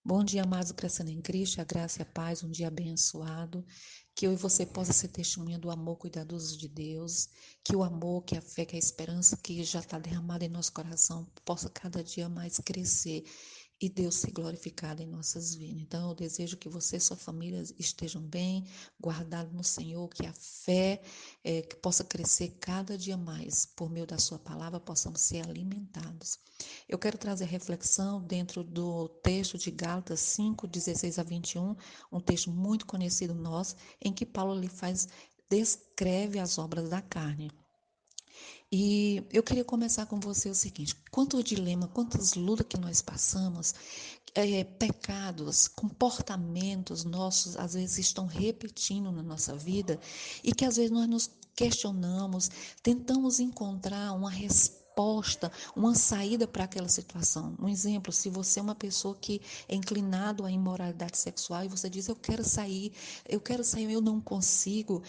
Bom dia, amados, crescendo em Cristo, a graça e a paz, um dia abençoado, que eu e você possa ser testemunha do amor cuidadoso de Deus, que o amor, que a fé, que a esperança que já está derramada em nosso coração possa cada dia mais crescer e Deus ser glorificado em nossas vidas. Então, eu desejo que você e sua família estejam bem, guardados no Senhor, que a fé que possa crescer cada dia mais, por meio da sua palavra, possamos ser alimentados. Eu quero trazer reflexão dentro do texto de Gálatas 5, 16 a 21, um texto muito conhecido nosso, em que Paulo descreve as obras da carne. E eu queria começar com você o seguinte: quantos dilemas, quantas lutas que nós passamos, pecados, comportamentos nossos, às vezes estão repetindo na nossa vida e que às vezes nós nos questionamos, tentamos encontrar uma resposta, uma saída para aquela situação. Um exemplo, se você é uma pessoa que é inclinado à imoralidade sexual e você diz, eu quero sair, eu não consigo,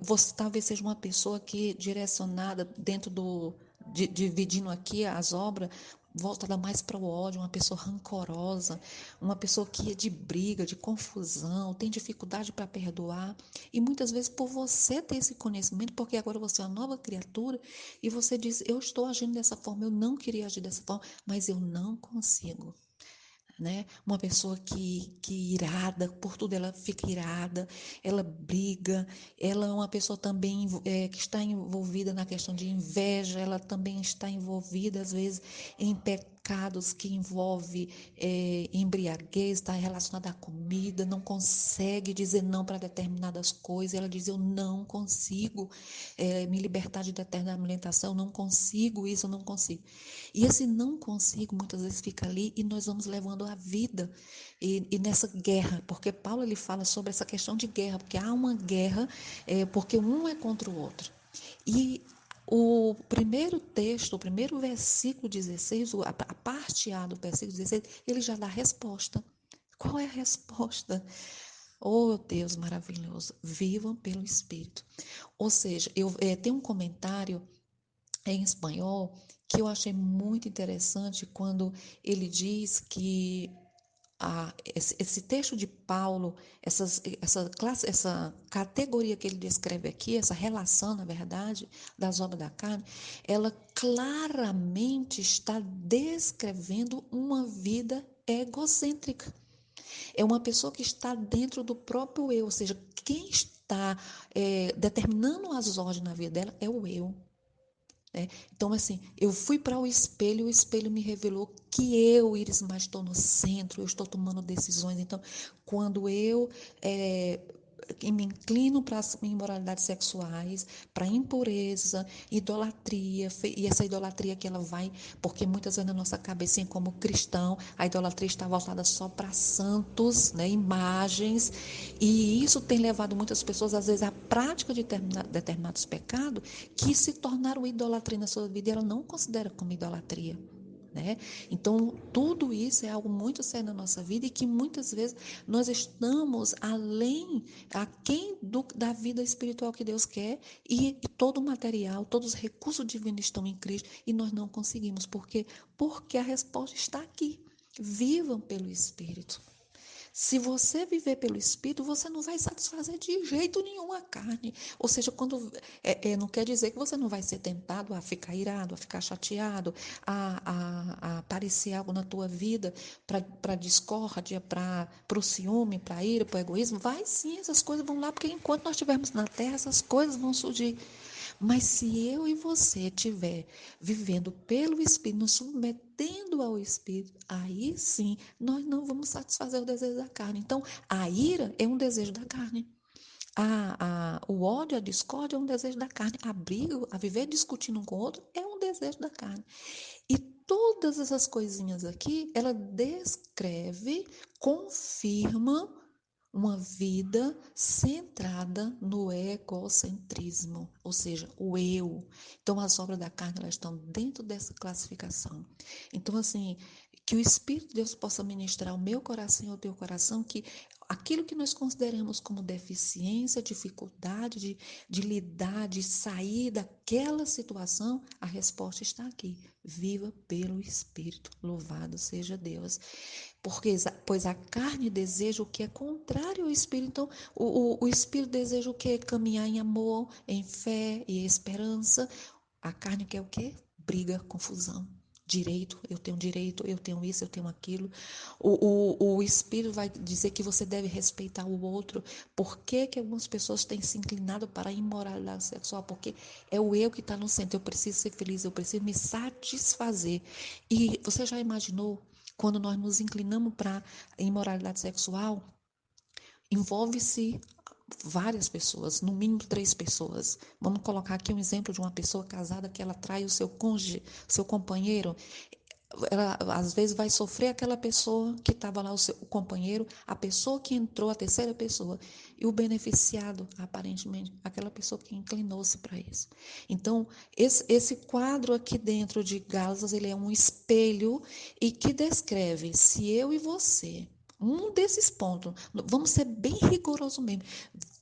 você talvez seja uma pessoa que direcionada dentro dividindo aqui as obras, voltada mais para o ódio, uma pessoa rancorosa, uma pessoa que é de briga, de confusão, tem dificuldade para perdoar. E muitas vezes por você ter esse conhecimento, porque agora você é uma nova criatura, e você diz, eu estou agindo dessa forma, eu não queria agir dessa forma, mas eu não consigo. Né? Uma pessoa que irada, por tudo ela fica irada, ela briga, ela é uma pessoa também que está envolvida na questão de inveja, ela também está envolvida às vezes em pecados que envolve embriaguez, está relacionada à comida, não consegue dizer não para determinadas coisas, ela diz, eu não consigo me libertar de determinada alimentação, eu não consigo isso, eu não consigo. E esse não consigo muitas vezes fica ali e nós vamos levando a vida e nessa guerra, porque Paulo ele fala sobre essa questão de guerra, porque há uma guerra, porque um é contra o outro. E o primeiro texto, o primeiro versículo 16, a parte A do versículo 16, ele já dá a resposta. Qual é a resposta? Oh, Deus maravilhoso, vivam pelo Espírito. Ou seja, tem um comentário em espanhol que eu achei muito interessante quando ele diz que esse texto de Paulo, essa categoria que ele descreve aqui, essa relação, na verdade, das obras da carne, ela claramente está descrevendo uma vida egocêntrica. É uma pessoa que está dentro do próprio eu, ou seja, quem está determinando as ordens na vida dela é o eu. Né? Então, assim, eu fui para o espelho me revelou que eu, Iris, mais estou no centro, eu estou tomando decisões. Então, quando eu me inclino para as imoralidades sexuais, para a impureza, idolatria, e essa idolatria que ela vai, porque muitas vezes na nossa cabecinha como cristão, a idolatria está voltada só para santos, né, imagens, e isso tem levado muitas pessoas, às vezes, à prática de determinados pecados, que se tornaram idolatria na sua vida e ela não considera como idolatria. Né? Então, tudo isso é algo muito sério na nossa vida e que muitas vezes nós estamos aquém da vida espiritual que Deus quer e todo o material, todos os recursos divinos estão em Cristo e nós não conseguimos. Por quê? Porque a resposta está aqui. Vivam pelo Espírito. Se você viver pelo Espírito, você não vai satisfazer de jeito nenhum a carne. Ou seja, não quer dizer que você não vai ser tentado a ficar irado, a ficar chateado, a aparecer algo na tua vida para discórdia, para o ciúme, para a ira, para o egoísmo. Vai sim, essas coisas vão lá, porque enquanto nós estivermos na terra, essas coisas vão surgir. Mas se eu e você estiver vivendo pelo Espírito, nos submetendo ao Espírito, aí sim nós não vamos satisfazer o desejo da carne. Então, a ira é um desejo da carne. O ódio, a discórdia é um desejo da carne. A briga, a viver discutindo um com o outro é um desejo da carne. E todas essas coisinhas aqui, ela descreve, confirma uma vida centrada no egocentrismo, ou seja, o eu. Então, as obras da carne elas estão dentro dessa classificação. Então, assim, Que o Espírito de Deus possa ministrar ao meu coração e ao teu coração, que aquilo que nós consideramos como deficiência, dificuldade de lidar, de sair daquela situação, a resposta está aqui. Viva pelo Espírito, louvado seja Deus. Pois a carne deseja o que é contrário ao Espírito. Então, o Espírito deseja o que? Caminhar em amor, em fé e esperança. A carne quer o quê? Briga, confusão. Direito, eu tenho isso, eu tenho aquilo. O Espírito vai dizer que você deve respeitar o outro. Por que que algumas pessoas têm se inclinado para a imoralidade sexual? Porque é o eu que está no centro. Eu preciso ser feliz, eu preciso me satisfazer. E você já imaginou, quando nós nos inclinamos para a imoralidade sexual, envolve-se várias pessoas, no mínimo 3 pessoas. Vamos colocar aqui um exemplo de uma pessoa casada que ela trai o seu cônjuge, seu companheiro. Ela, às vezes, vai sofrer aquela pessoa que estava lá, o companheiro, a pessoa que entrou, a terceira pessoa, e o beneficiado, aparentemente, aquela pessoa que inclinou-se para isso. Então, esse quadro aqui dentro de Gálatas, ele é um espelho e que descreve se eu e você, um desses pontos, vamos ser bem rigorosos mesmo.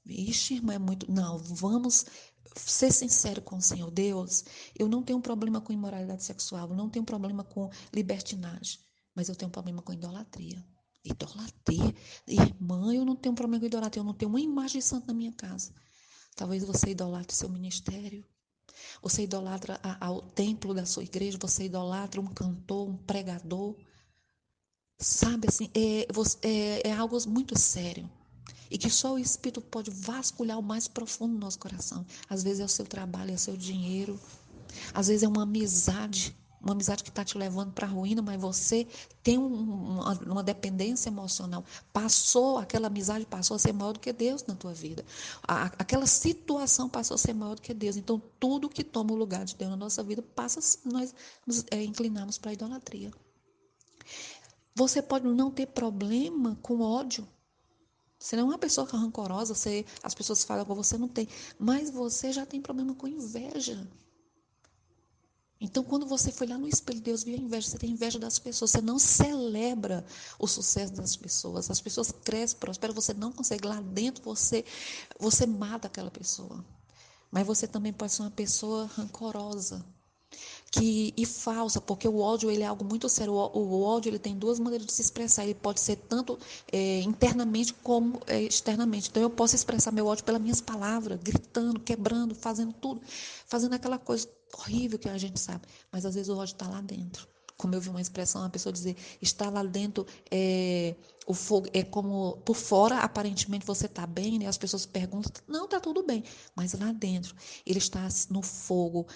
Ixi, irmã, é muito. Não, vamos ser sincero com o Senhor. Deus, eu não tenho problema com imoralidade sexual, eu não tenho problema com libertinagem, mas eu tenho problema com idolatria. Idolatria? Irmã, eu não tenho problema com idolatria, eu não tenho uma imagem de santo na minha casa. Talvez você idolatre seu ministério, você idolatra ao templo da sua igreja, você idolatra um cantor, um pregador. Sabe assim, é algo muito sério. E que só o Espírito pode vasculhar o mais profundo do nosso coração. Às vezes é o seu trabalho, é o seu dinheiro. Às vezes é uma amizade que está te levando para a ruína, mas você tem uma dependência emocional. Aquela amizade passou a ser maior do que Deus na tua vida. Aquela situação passou a ser maior do que Deus. Então, tudo que toma o lugar de Deus na nossa vida, nós nos inclinamos para a idolatria. Você pode não ter problema com ódio. Você não é uma pessoa rancorosa, as pessoas falam com você, não tem. Mas você já tem problema com inveja. Então, quando você foi lá no espelho, Deus viu a inveja, você tem inveja das pessoas, você não celebra o sucesso das pessoas. As pessoas crescem, prosperam, você não consegue. Lá dentro, você mata aquela pessoa. Mas você também pode ser uma pessoa rancorosa. E falsa, porque o ódio ele é algo muito sério. O ódio ele tem 2 maneiras de se expressar. Ele pode ser tanto internamente como externamente. Então eu posso expressar meu ódio pelas minhas palavras, gritando, quebrando, fazendo tudo, fazendo aquela coisa horrível que a gente sabe. Mas às vezes o ódio está lá dentro. Como eu vi uma expressão, uma pessoa dizer, está lá dentro, o fogo é como por fora, aparentemente você está bem, né? As pessoas perguntam, não, está tudo bem, mas lá dentro ele está no fogo,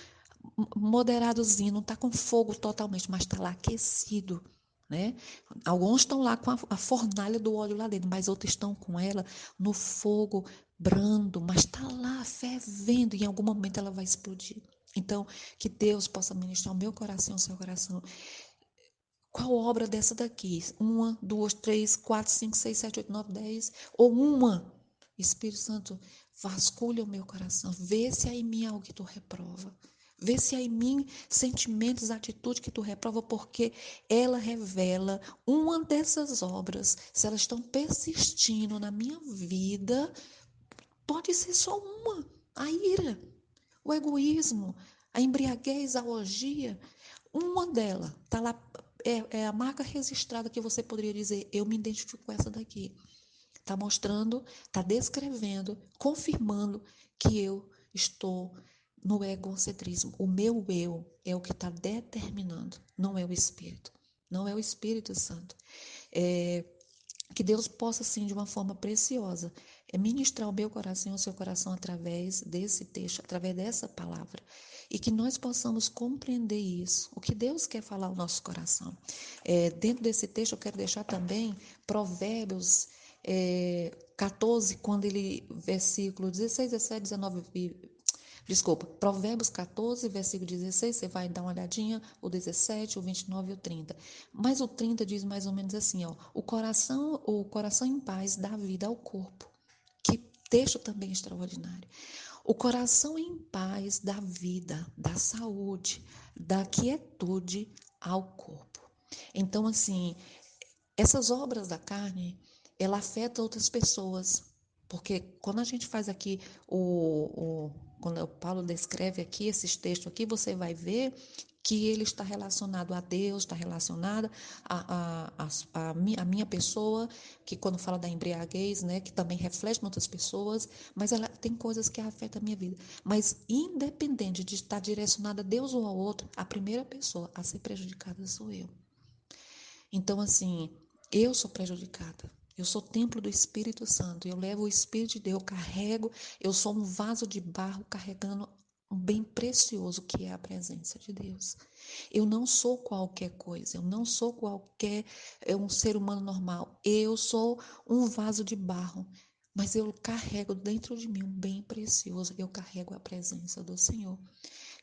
moderadozinho, não está com fogo totalmente, mas está lá aquecido, né? Alguns estão lá com a fornalha do óleo lá dentro, mas outros estão com ela no fogo brando, mas está lá fervendo e em algum momento ela vai explodir. Então, que Deus possa ministrar o meu coração, o seu coração. Qual obra dessa daqui? 1, 2, 3, 4, 5, 6, 7, 8, 9, 10 ou uma? Espírito Santo, vasculha o meu coração, vê se há em mim algo que tu reprova. Vê se há em mim sentimentos, atitudes que tu reprova, porque ela revela uma dessas obras. Se elas estão persistindo na minha vida, pode ser só uma: a ira, o egoísmo, a embriaguez, a orgia. Uma delas está lá, é a marca registrada que você poderia dizer: eu me identifico com essa daqui. Está mostrando, está descrevendo, confirmando que eu estou no egocentrismo. O meu eu é o que está determinando, não é o Espírito. Não é o Espírito Santo. Que Deus possa, sim, de uma forma preciosa, ministrar o meu coração e o seu coração através desse texto, através dessa palavra. E que nós possamos compreender isso, o que Deus quer falar ao nosso coração. Dentro desse texto, eu quero deixar também Provérbios 14, versículo 16, 17, 19, desculpa, Provérbios 14, versículo 16, você vai dar uma olhadinha, o 17, o 29 e o 30. Mas o 30 diz mais ou menos assim, ó: o coração em paz dá vida ao corpo. Que texto também extraordinário. O coração em paz dá vida, dá saúde, dá quietude ao corpo. Então, assim, essas obras da carne, ela afeta outras pessoas, porque quando a gente faz aqui quando o Paulo descreve aqui esses textos aqui, você vai ver que ele está relacionado a Deus, está relacionado a minha pessoa, que quando fala da embriaguez, né, que também reflete em outras pessoas, mas ela tem coisas que afetam a minha vida. Mas independente de estar direcionada a Deus ou ao outro, a primeira pessoa a ser prejudicada sou eu. Então, assim, eu sou prejudicada. Eu sou templo do Espírito Santo. Eu levo o Espírito de Deus, eu carrego. Eu sou um vaso de barro carregando um bem precioso que é a presença de Deus. Eu não sou qualquer coisa. Eu não sou qualquer um ser humano normal. Eu sou um vaso de barro. Mas eu carrego dentro de mim um bem precioso. Eu carrego a presença do Senhor.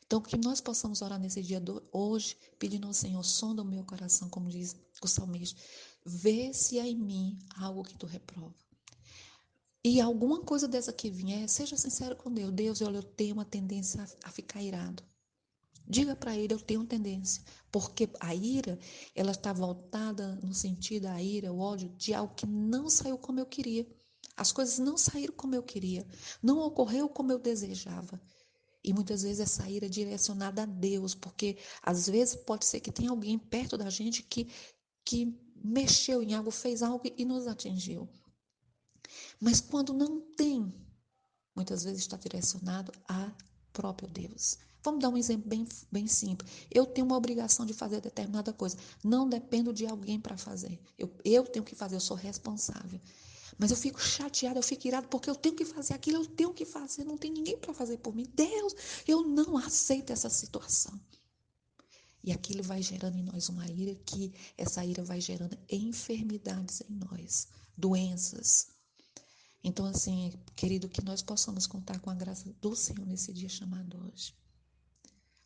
Então, que nós possamos orar nesse dia hoje, pedindo ao Senhor, sonda o meu coração, como diz o salmista, vê se há em mim algo que tu reprova. E alguma coisa dessa que vier, seja sincero com Deus. Deus, olha, eu tenho uma tendência a ficar irado. Diga para ele, eu tenho tendência. Porque a ira, ela está voltada no sentido, a ira, o ódio, de algo que não saiu como eu queria. As coisas não saíram como eu queria. Não ocorreu como eu desejava. E muitas vezes essa ira é direcionada a Deus, porque às vezes pode ser que tenha alguém perto da gente que mexeu em algo, fez algo e nos atingiu. Mas quando não tem, muitas vezes está direcionado a próprio Deus. Vamos dar um exemplo bem simples. Eu tenho uma obrigação de fazer determinada coisa. Não dependo de alguém para fazer. Eu tenho que fazer, eu sou responsável. Mas eu fico chateada, eu fico irada, porque eu tenho que fazer aquilo, eu tenho que fazer, não tem ninguém para fazer por mim. Deus, eu não aceito essa situação. E aquilo vai gerando em nós uma ira, que essa ira vai gerando enfermidades em nós, doenças. Então, assim, querido, que nós possamos contar com a graça do Senhor nesse dia chamado hoje.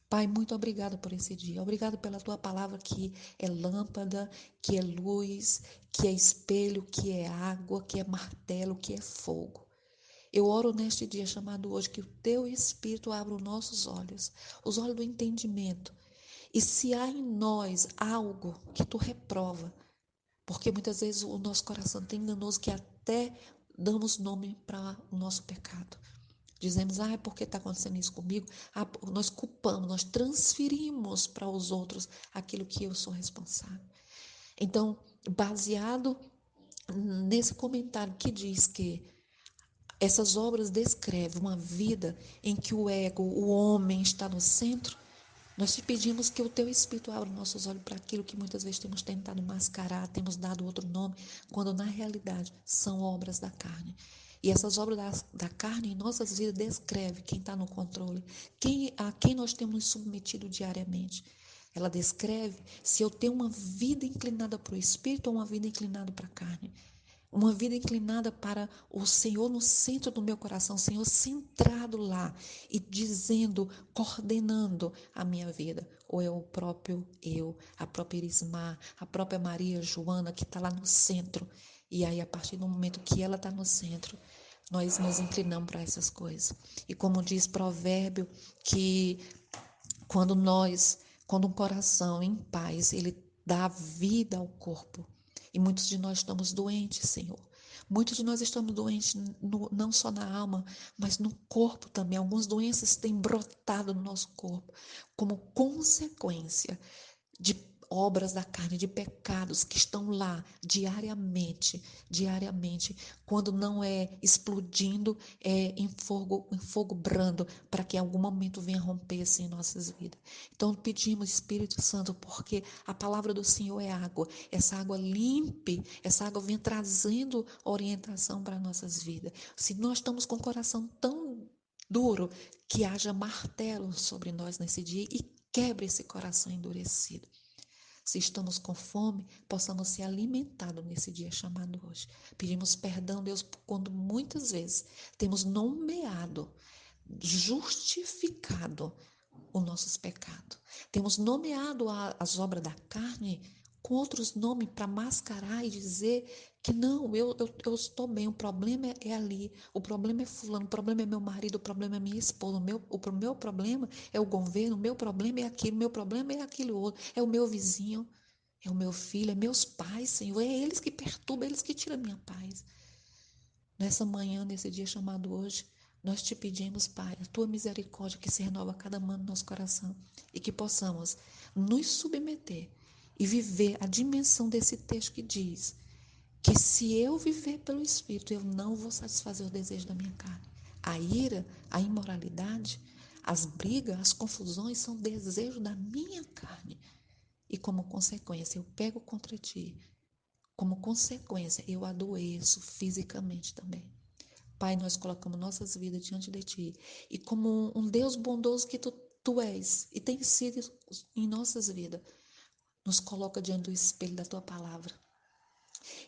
Pai, muito obrigada por esse dia. Obrigado pela tua palavra que é lâmpada, que é luz, que é espelho, que é água, que é martelo, que é fogo. Eu oro neste dia chamado hoje que o teu Espírito abra os olhos do entendimento. E se há em nós algo que tu reprova, porque muitas vezes o nosso coração é tão enganoso que até damos nome para o nosso pecado. Dizemos, é porque está acontecendo isso comigo. Nós culpamos, nós transferimos para os outros aquilo que eu sou responsável. Então, baseado nesse comentário que diz que essas obras descrevem uma vida em que o ego, o homem está no centro, nós te pedimos que o teu Espírito abra nossos olhos para aquilo que muitas vezes temos tentado mascarar, temos dado outro nome, quando na realidade são obras da carne. E essas obras da carne em nossas vidas descreve quem está no controle, a quem nós temos nos submetido diariamente. Ela descreve se eu tenho uma vida inclinada para o Espírito ou uma vida inclinada para a carne. Uma vida inclinada para o Senhor no centro do meu coração, o Senhor centrado lá e dizendo, coordenando a minha vida. Ou é o próprio eu, a própria Irismar, a própria Maria Joana que está lá no centro. E aí, a partir do momento que ela está no centro, nós nos inclinamos para essas coisas. E como diz Provérbio, que quando um coração em paz, ele dá vida ao corpo. E muitos de nós estamos doentes, Senhor. Muitos de nós estamos doentes não só na alma, mas no corpo também. Algumas doenças têm brotado no nosso corpo como consequência de obras da carne, de pecados que estão lá diariamente, quando não é explodindo, é em fogo brando, para que em algum momento venha romper assim em nossas vidas. Então pedimos, Espírito Santo, porque a palavra do Senhor é água, essa água limpe, essa água vem trazendo orientação para nossas vidas. Se nós estamos com o coração tão duro, que haja martelo sobre nós nesse dia e quebre esse coração endurecido. Se estamos com fome, possamos ser alimentados nesse dia chamado hoje. Pedimos perdão, Deus, quando muitas vezes temos nomeado, justificado os nossos pecados. Temos nomeado as obras da carne com outros nomes para mascarar e dizer que não, eu estou bem, o problema é ali, o problema é fulano, o problema é meu marido, o problema é minha esposa, o meu problema é o governo, o meu problema é aquilo, o meu problema é aquilo outro, é o meu vizinho. é o meu filho, é meus pais, Senhor, é eles que perturbam, é eles que tiram a minha paz. Nessa manhã, nesse dia chamado hoje, nós te pedimos, Pai, a tua misericórdia que se renova a cada manhã no nosso coração e que possamos nos submeter e viver a dimensão desse texto que diz que se eu viver pelo Espírito, eu não vou satisfazer o desejo da minha carne. A ira, a imoralidade, as brigas, as confusões são desejos da minha carne. E como consequência, eu pego contra ti. Como consequência, eu adoeço fisicamente também. Pai, nós colocamos nossas vidas diante de ti. E como um Deus bondoso que tu és e tem sido em nossas vidas, nos coloca diante do espelho da tua palavra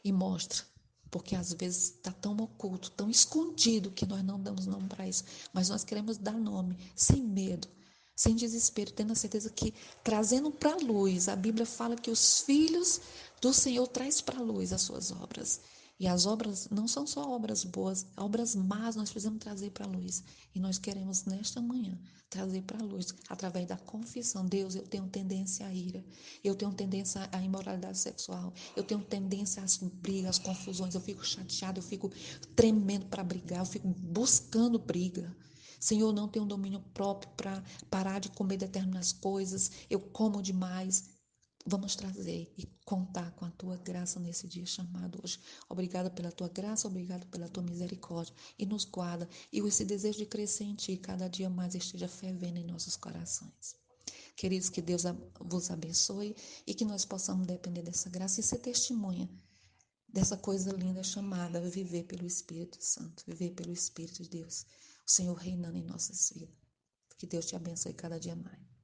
e mostra, porque às vezes está tão oculto, tão escondido que nós não damos nome para isso, mas nós queremos dar nome, sem medo, sem desespero, tendo a certeza que trazendo para a luz, a Bíblia fala que os filhos do Senhor traz para a luz as suas obras. E as obras não são só obras boas, obras más nós precisamos trazer para a luz. E nós queremos nesta manhã trazer para a luz, através da confissão. Deus, eu tenho tendência à ira, eu tenho tendência à imoralidade sexual, eu tenho tendência às brigas, às confusões, eu fico chateada, eu fico tremendo para brigar, eu fico buscando briga. Senhor, eu não tenho domínio próprio para parar de comer determinadas coisas, eu como demais. Vamos trazer e contar com a tua graça nesse dia chamado hoje. Obrigada pela tua graça, obrigada pela tua misericórdia. E nos guarda. E esse desejo de crescer em ti, cada dia mais esteja fervendo em nossos corações. Queridos, que Deus vos abençoe e que nós possamos depender dessa graça e ser testemunha dessa coisa linda chamada viver pelo Espírito Santo, viver pelo Espírito de Deus. O Senhor reinando em nossas vidas. Que Deus te abençoe cada dia mais.